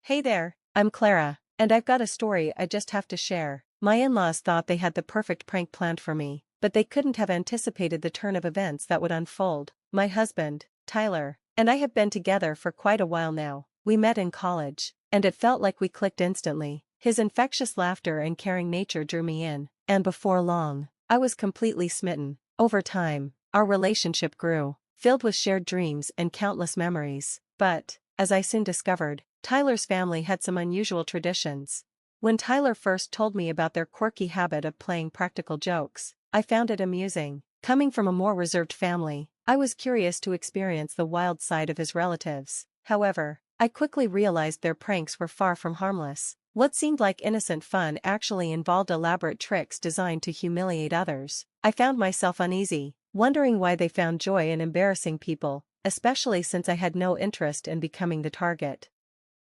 Hey there, I'm Clara, and I've got a story I just have to share. My in-laws thought they had the perfect prank planned for me, but they couldn't have anticipated the turn of events that would unfold. My husband, Tyler, and I have been together for quite a while now. We met in college, and it felt like we clicked instantly. His infectious laughter and caring nature drew me in, and before long, I was completely smitten. Over time, our relationship grew, filled with shared dreams and countless memories. But, as I soon discovered, Tyler's family had some unusual traditions. When Tyler first told me about their quirky habit of playing practical jokes, I found it amusing. Coming from a more reserved family, I was curious to experience the wild side of his relatives. However, I quickly realized their pranks were far from harmless. What seemed like innocent fun actually involved elaborate tricks designed to humiliate others. I found myself uneasy, wondering why they found joy in embarrassing people, especially since I had no interest in becoming the target.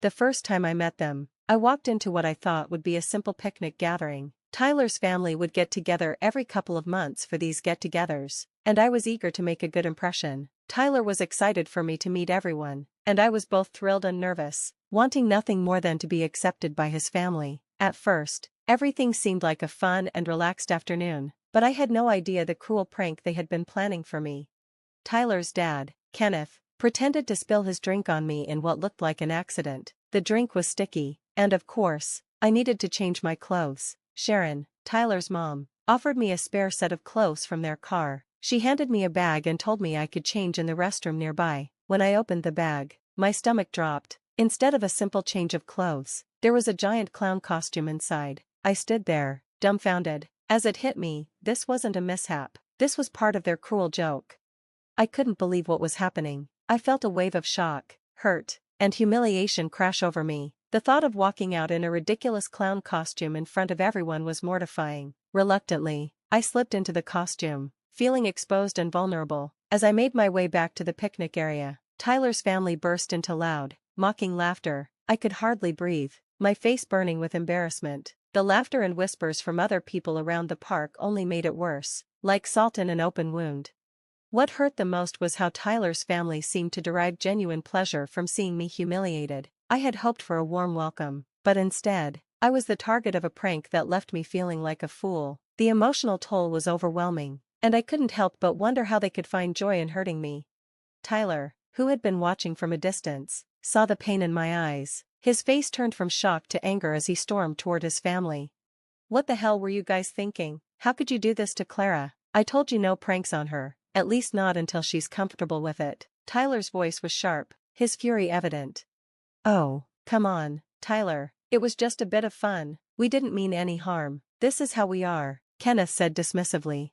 The first time I met them, I walked into what I thought would be a simple picnic gathering. Tyler's family would get together every couple of months for these get-togethers, and I was eager to make a good impression. Tyler was excited for me to meet everyone, and I was both thrilled and nervous, wanting nothing more than to be accepted by his family. At first, everything seemed like a fun and relaxed afternoon, but I had no idea the cruel prank they had been planning for me. Tyler's dad, Kenneth, pretended to spill his drink on me in what looked like an accident. The drink was sticky, and of course, I needed to change my clothes. Sharon, Tyler's mom, offered me a spare set of clothes from their car. She handed me a bag and told me I could change in the restroom nearby. When I opened the bag, my stomach dropped. Instead of a simple change of clothes, there was a giant clown costume inside. I stood there, dumbfounded. As it hit me, this wasn't a mishap. This was part of their cruel joke. I couldn't believe what was happening. I felt a wave of shock, hurt, and humiliation crash over me. The thought of walking out in a ridiculous clown costume in front of everyone was mortifying. Reluctantly, I slipped into the costume, feeling exposed and vulnerable. As I made my way back to the picnic area, Tyler's family burst into loud, mocking laughter. I could hardly breathe, my face burning with embarrassment. The laughter and whispers from other people around the park only made it worse, like salt in an open wound. What hurt the most was how Tyler's family seemed to derive genuine pleasure from seeing me humiliated. I had hoped for a warm welcome, but instead, I was the target of a prank that left me feeling like a fool. The emotional toll was overwhelming, and I couldn't help but wonder how they could find joy in hurting me. Tyler, who had been watching from a distance, saw the pain in my eyes. His face turned from shock to anger as he stormed toward his family. "What the hell were you guys thinking? How could you do this to Clara? I told you no pranks on her. At least not until she's comfortable with it." Tyler's voice was sharp, his fury evident. "Oh, come on, Tyler, it was just a bit of fun. We didn't mean any harm. This is how we are," Kenneth said dismissively.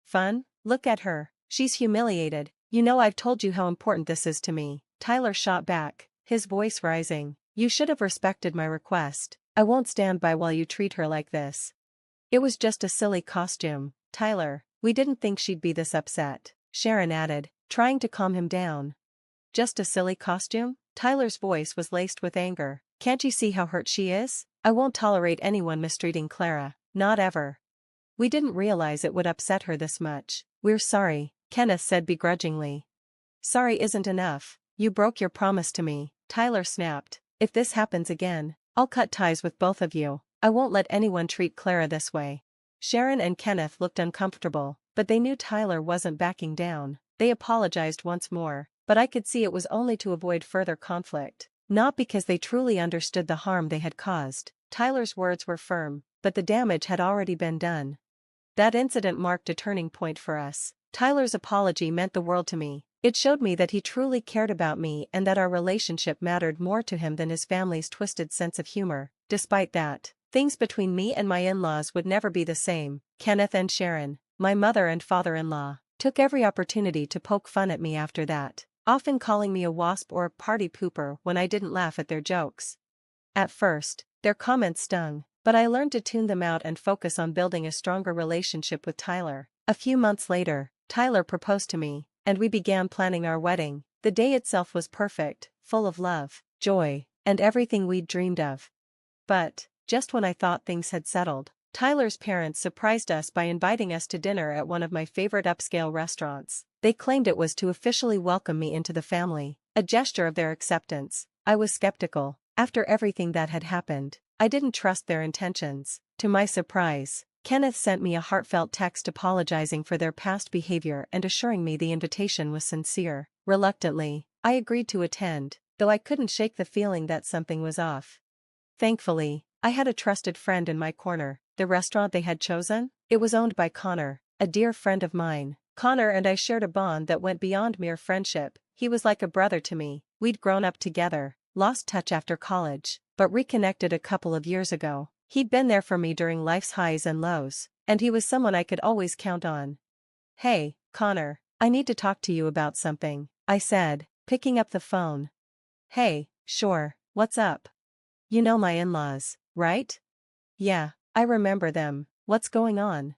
"Fun? Look at her. She's humiliated. You know I've told you how important this is to me." Tyler shot back, his voice rising. "You should have respected my request. I won't stand by while you treat her like this." "It was just a silly costume, Tyler. We didn't think she'd be this upset," Sharon added, trying to calm him down. "Just a silly costume?" Tyler's voice was laced with anger. "Can't you see how hurt she is? I won't tolerate anyone mistreating Clara, not ever." "We didn't realize it would upset her this much. We're sorry," Kenneth said begrudgingly. "Sorry isn't enough. You broke your promise to me," Tyler snapped. "If this happens again, I'll cut ties with both of you. I won't let anyone treat Clara this way." Sharon and Kenneth looked uncomfortable, but they knew Tyler wasn't backing down. They apologized once more, but I could see it was only to avoid further conflict, not because they truly understood the harm they had caused. Tyler's words were firm, but the damage had already been done. That incident marked a turning point for us. Tyler's apology meant the world to me. It showed me that he truly cared about me and that our relationship mattered more to him than his family's twisted sense of humor. Despite that, things between me and my in-laws would never be the same. Kenneth and Sharon, my mother and father-in-law, took every opportunity to poke fun at me after that, often calling me a wasp or a party pooper when I didn't laugh at their jokes. At first, their comments stung, but I learned to tune them out and focus on building a stronger relationship with Tyler. A few months later, Tyler proposed to me, and we began planning our wedding. The day itself was perfect, full of love, joy, and everything we'd dreamed of. But, just when I thought things had settled, Tyler's parents surprised us by inviting us to dinner at one of my favorite upscale restaurants. They claimed it was to officially welcome me into the family, a gesture of their acceptance. I was skeptical, After everything that had happened, I didn't trust their intentions. To my surprise, Kenneth sent me a heartfelt text apologizing for their past behavior and assuring me the invitation was sincere. Reluctantly, I agreed to attend, though I couldn't shake the feeling that something was off. Thankfully, I had a trusted friend in my corner. The restaurant they had chosen? It was owned by Connor, a dear friend of mine. Connor and I shared a bond that went beyond mere friendship. He was like a brother to me. We'd grown up together, lost touch after college, but reconnected a couple of years ago. He'd been there for me during life's highs and lows, and he was someone I could always count on. "Hey, Connor, I need to talk to you about something," I said, picking up the phone. "Hey, sure, what's up? You know my in-laws, right?" "Yeah, I remember them. What's going on?"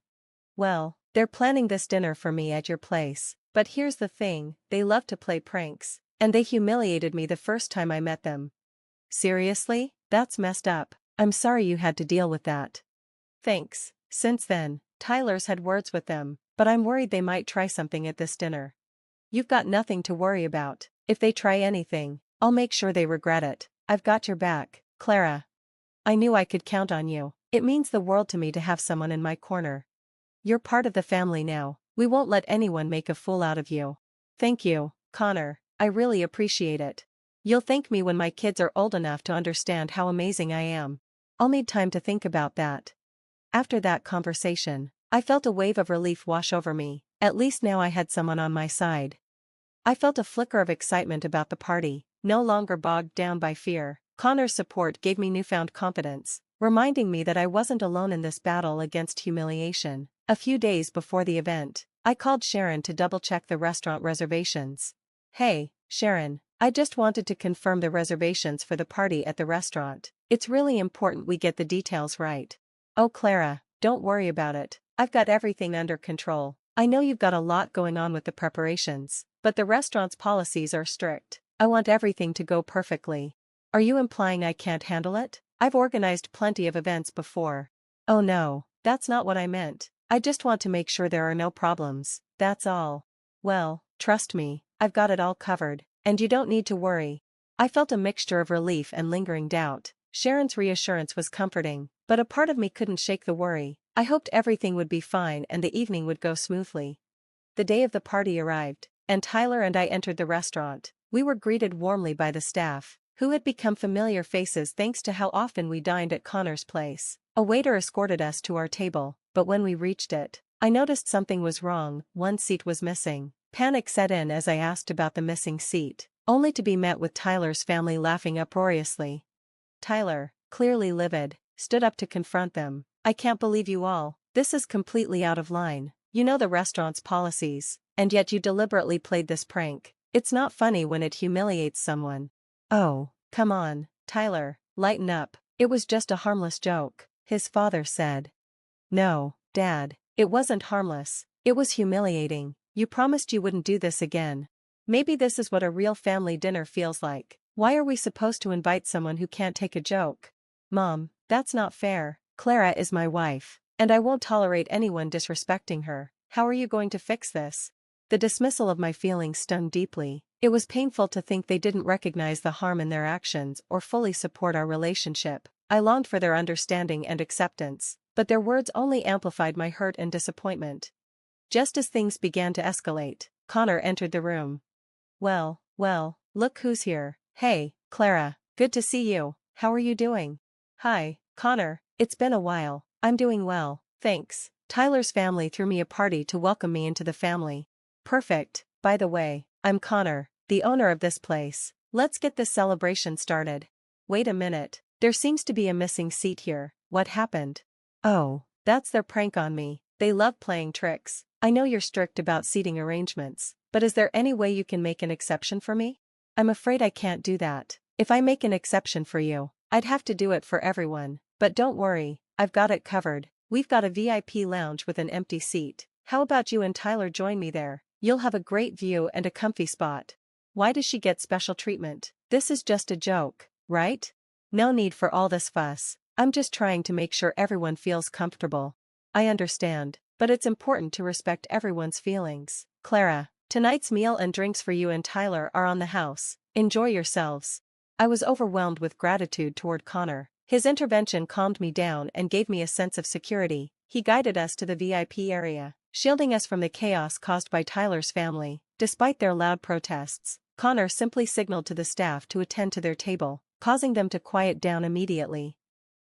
"Well, they're planning this dinner for me at your place, but here's the thing, they love to play pranks, and they humiliated me the first time I met them." "Seriously? That's messed up. I'm sorry you had to deal with that." "Thanks." Since then, Tyler's had words with them, but I'm worried they might try something at this dinner. "You've got nothing to worry about. If they try anything, I'll make sure they regret it. I've got your back, Clara." I knew I could count on you. It means the world to me to have someone in my corner. You're part of the family now. We won't let anyone make a fool out of you. "Thank you, Connor. I really appreciate it. You'll thank me when my kids are old enough to understand how amazing I am." "I'll need time to think about that." After that conversation, I felt a wave of relief wash over me. At least now I had someone on my side. I felt a flicker of excitement about the party, no longer bogged down by fear. Connor's support gave me newfound confidence, reminding me that I wasn't alone in this battle against humiliation. A few days before the event, I called Sharon to double-check the restaurant reservations. "Hey, Sharon, I just wanted to confirm the reservations for the party at the restaurant. It's really important we get the details right." "Oh, Clara, don't worry about it. I've got everything under control. I know you've got a lot going on with the preparations, but the restaurant's policies are strict. I want everything to go perfectly." "Are you implying I can't handle it? I've organized plenty of events before." "Oh no, that's not what I meant. I just want to make sure there are no problems, that's all." "Well, trust me, I've got it all covered, and you don't need to worry." I felt a mixture of relief and lingering doubt. Sharon's reassurance was comforting, but a part of me couldn't shake the worry. I hoped everything would be fine and the evening would go smoothly. The day of the party arrived, and Tyler and I entered the restaurant. We were greeted warmly by the staff, who had become familiar faces thanks to how often we dined at Connor's place. A waiter escorted us to our table, but when we reached it, I noticed something was wrong. One seat was missing. Panic set in as I asked about the missing seat, only to be met with Tyler's family laughing uproariously. Tyler, clearly livid, stood up to confront them. "I can't believe you all. This is completely out of line. You know the restaurant's policies, and yet you deliberately played this prank. It's not funny when it humiliates someone." "Oh, come on, Tyler, lighten up. It was just a harmless joke," his father said. "No, Dad, it wasn't harmless. It was humiliating. You promised you wouldn't do this again. Maybe this is what a real family dinner feels like. Why are we supposed to invite someone who can't take a joke?" "Mom, that's not fair. Clara is my wife, and I won't tolerate anyone disrespecting her. How are you going to fix this?" The dismissal of my feelings stung deeply. It was painful to think they didn't recognize the harm in their actions or fully support our relationship. I longed for their understanding and acceptance, but their words only amplified my hurt and disappointment. Just as things began to escalate, Connor entered the room. Well, look who's here." "Hey, Clara, good to see you. How are you doing?" "Hi, Connor, it's been a while." "I'm doing well, thanks. Tyler's family threw me a party to welcome me into the family." "Perfect. By the way, I'm Connor, the owner of this place. Let's get this celebration started." "Wait a minute, there seems to be a missing seat here. What happened?" "Oh, that's their prank on me. They love playing tricks. I know you're strict about seating arrangements, but is there any way you can make an exception for me?" "I'm afraid I can't do that. If I make an exception for you, I'd have to do it for everyone. But don't worry, I've got it covered. We've got a VIP lounge with an empty seat. How about you and Tyler join me there? You'll have a great view and a comfy spot." "Why does she get special treatment? This is just a joke, right? No need for all this fuss. I'm just trying to make sure everyone feels comfortable." "I understand, but it's important to respect everyone's feelings. Clara, tonight's meal and drinks for you and Tyler are on the house. Enjoy yourselves." I was overwhelmed with gratitude toward Connor. His intervention calmed me down and gave me a sense of security. He guided us to the VIP area, shielding us from the chaos caused by Tyler's family. Despite their loud protests, Connor simply signaled to the staff to attend to their table, causing them to quiet down immediately.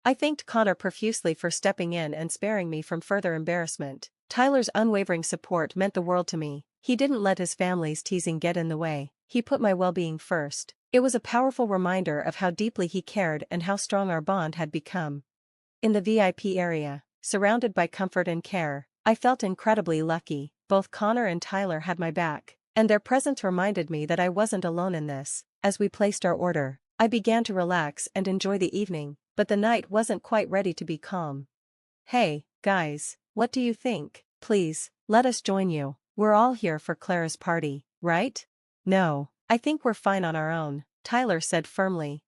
I thanked Connor profusely for stepping in and sparing me from further embarrassment. Tyler's unwavering support meant the world to me. He didn't let his family's teasing get in the way. He put my well-being first. It was a powerful reminder of how deeply he cared and how strong our bond had become. In the VIP area, surrounded by comfort and care, I felt incredibly lucky. Both Connor and Tyler had my back, and their presence reminded me that I wasn't alone in this. As we placed our order, I began to relax and enjoy the evening, but the night wasn't quite ready to be calm. "Hey, guys, what do you think? Please, let us join you. We're all here for Clara's party, right?" "No, I think we're fine on our own," Tyler said firmly.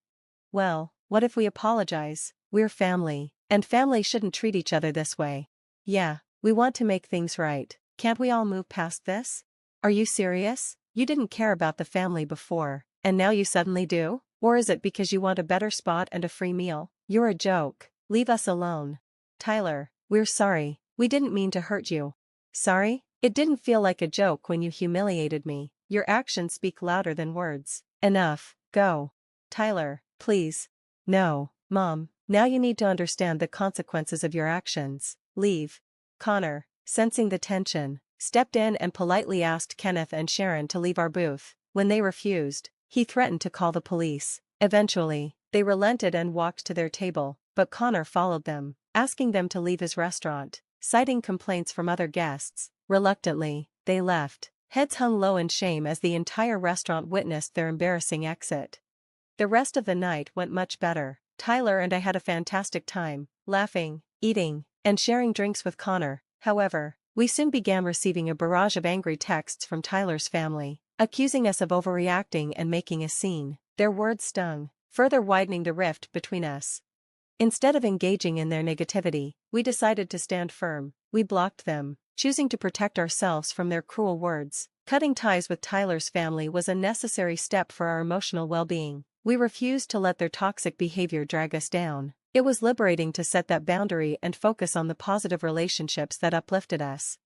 "Well, what if we apologize? We're family, and family shouldn't treat each other this way." "Yeah, we want to make things right. Can't we all move past this?" "Are you serious? You didn't care about the family before, and now you suddenly do? Or is it because you want a better spot and a free meal? You're a joke. Leave us alone." "Tyler, we're sorry. We didn't mean to hurt you." "Sorry? It didn't feel like a joke when you humiliated me. Your actions speak louder than words." "Enough, go." "Tyler, please." "No, Mom, now you need to understand the consequences of your actions. Leave." Connor, sensing the tension, stepped in and politely asked Kenneth and Sharon to leave our booth. When they refused, he threatened to call the police. Eventually, they relented and walked to their table, but Connor followed them, asking them to leave his restaurant, citing complaints from other guests. Reluctantly, they left, heads hung low in shame as the entire restaurant witnessed their embarrassing exit. The rest of the night went much better. Tyler and I had a fantastic time, laughing, eating, and sharing drinks with Connor. However, we soon began receiving a barrage of angry texts from Tyler's family, accusing us of overreacting and making a scene. Their words stung, further widening the rift between us. Instead of engaging in their negativity, we decided to stand firm. We blocked them, choosing to protect ourselves from their cruel words. Cutting ties with Tyler's family was a necessary step for our emotional well-being. We refused to let their toxic behavior drag us down. It was liberating to set that boundary and focus on the positive relationships that uplifted us.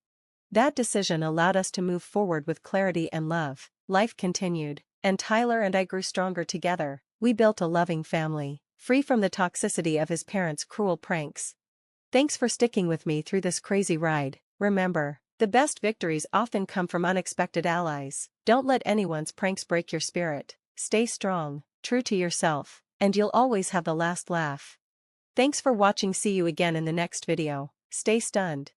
That decision allowed us to move forward with clarity and love. Life continued, and Tyler and I grew stronger together. We built a loving family, free from the toxicity of his parents' cruel pranks. Thanks for sticking with me through this crazy ride. Remember, the best victories often come from unexpected allies. Don't let anyone's pranks break your spirit. Stay strong, true to yourself, and you'll always have the last laugh. Thanks for watching. See you again in the next video. Stay stunned.